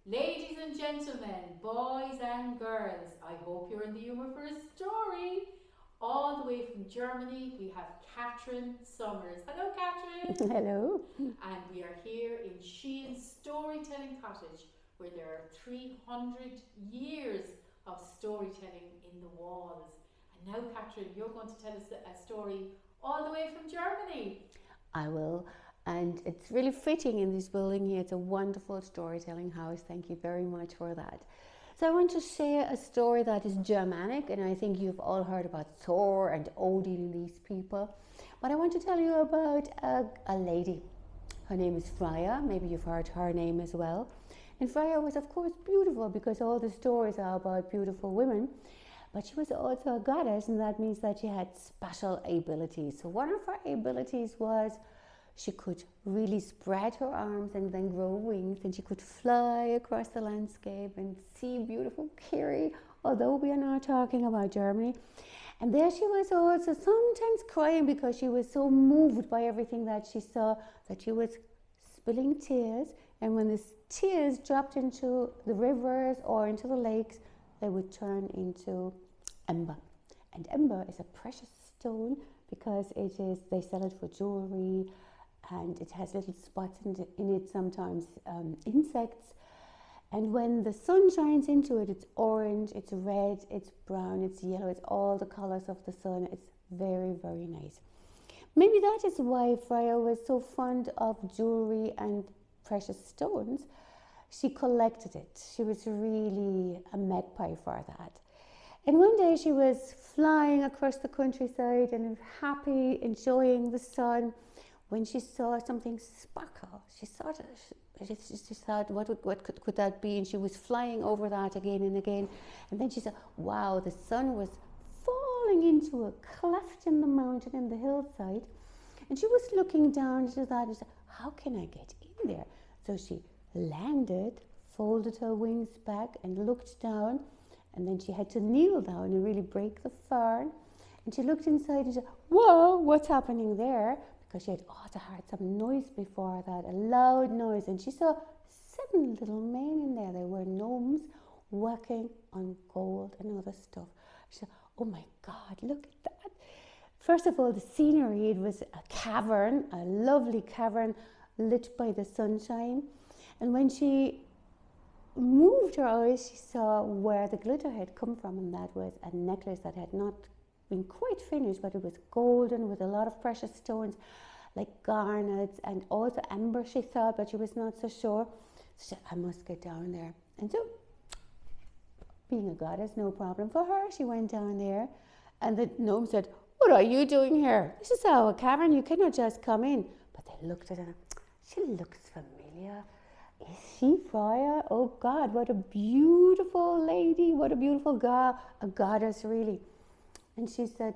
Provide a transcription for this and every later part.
Ladies and gentlemen, boys and girls, I hope you're in the humour for a story. All the way from Germany, we have Katrin Somers. Hello, Katrin. Hello. And we are here in Sheehan's storytelling cottage, where there are 300 years of storytelling in the walls. And now, Katrin, you're going to tell us a story all the way from Germany. I will. And it's really fitting in this building here. It's a wonderful storytelling house. Thank you very much for that. So I want to share a story that is Germanic, and I think you've all heard about Thor and Odin and these people. But I want to tell you about a lady. Her name is Freya. Maybe you've heard her name as well. And Freya was, of course, beautiful because all the stories are about beautiful women. But she was also a goddess, and that means that she had special abilities. So one of her abilities was she could really spread her arms and then grow wings, and she could fly across the landscape and see beautiful Kiri, although we are not talking about Germany. And there she was also sometimes crying because she was so moved by everything that she saw that she was spilling tears. And when the tears dropped into the rivers or into the lakes, they would turn into ember. And ember is a precious stone because they sell it for jewelry, and it has little spots in it, sometimes insects. And when the sun shines into it, it's orange, it's red, it's brown, it's yellow, it's all the colors of the sun. It's very, very nice. Maybe that is why Freya was so fond of jewelry and precious stones. She collected it. She was really a magpie for that. And one day she was flying across the countryside and happy, enjoying the sun, when she saw something sparkle. She thought, what could that be? And she was flying over that again and again. And then she said, wow, the sun was falling into a cleft in the mountain, in the hillside. And she was looking down into that and said, how can I get in there? So she landed, folded her wings back and looked down. And then she had to kneel down and really break the fern. And she looked inside and said, whoa, what's happening there? Because she had heard some noise before that, a loud noise. And she saw 7 little men in there. They were gnomes working on gold and other stuff. She said, oh my God, look at that. First of all, the scenery, it was a cavern, a lovely cavern lit by the sunshine. And when she moved her eyes, she saw where the glitter had come from, and that was a necklace that had not been quite finished, but it was golden with a lot of precious stones like garnets and also amber, she thought, but she was not so sure. So she said, I must get down there. And so, being a goddess, no problem for her, she went down there. And the gnome said, what are you doing here? This is our cavern, you cannot just come in. But they looked at her. She looks familiar. Is she Freya? Oh God, what a beautiful lady, what a beautiful a goddess really. And she said,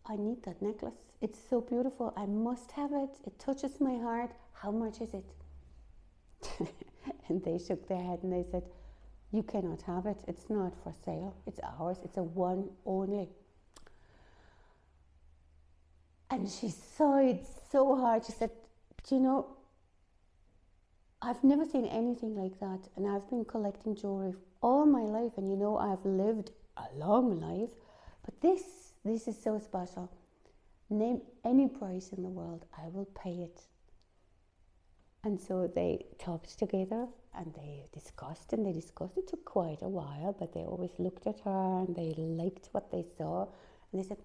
I need that necklace. It's so beautiful. I must have it. It touches my heart. How much is it? And they shook their head and they said, you cannot have it. It's not for sale. It's ours. It's a one only. And she sighed so hard. She said, do you know, I've never seen anything like that. And I've been collecting jewelry all my life. And you know, I've lived a long life, but this is so special. Name any price in the world, I will pay it. And so they talked together and they discussed. It took quite a while, but they always looked at her and they liked what they saw. And they said,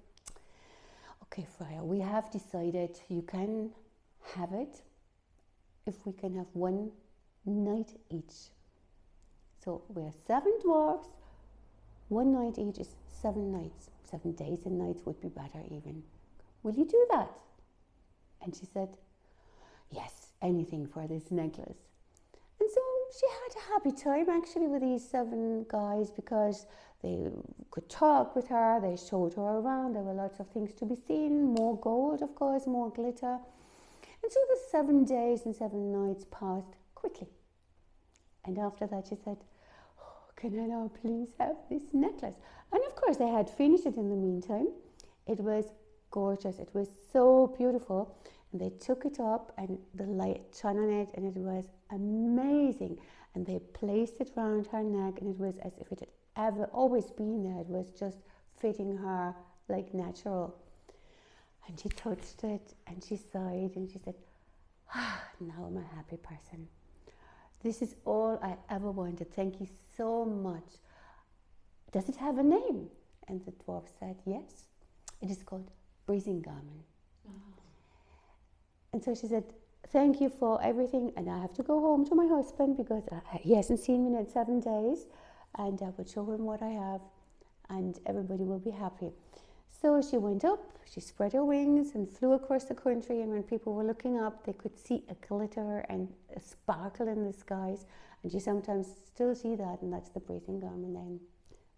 okay, Freya, we have decided you can have it if we can have 1 night each. So we're 7 dwarfs. 1 night each is 7 nights. 7 days and nights would be better even. Will you do that? And she said, yes, anything for this necklace. And so she had a happy time actually with these 7 guys because they could talk with her, they showed her around, there were lots of things to be seen, more gold of course, more glitter. And so the 7 days and 7 nights passed quickly. And after that she said, can I now please have this necklace? And of course they had finished it in the meantime. It was gorgeous. It was so beautiful. And they took it up and the light shone on it and it was amazing. And they placed it round her neck and it was as if it had ever always been there. It was just fitting her like natural. And she touched it and she sighed and she said, now I'm a happy person. This is all I ever wanted. Thank you so much. Does it have a name? And the dwarf said, yes. It is called Brisingamen. And so she said, thank you for everything, and I have to go home to my husband because he hasn't seen me in 7 days, and I will show him what I have, and everybody will be happy. So she went up, she spread her wings and flew across the country, and when people were looking up, they could see a glitter and a sparkle in the skies, and you sometimes still see that, and that's the Brisingamen name.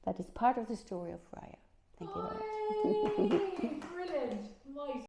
That is part of the story of Freya. Thank you very much. Brilliant.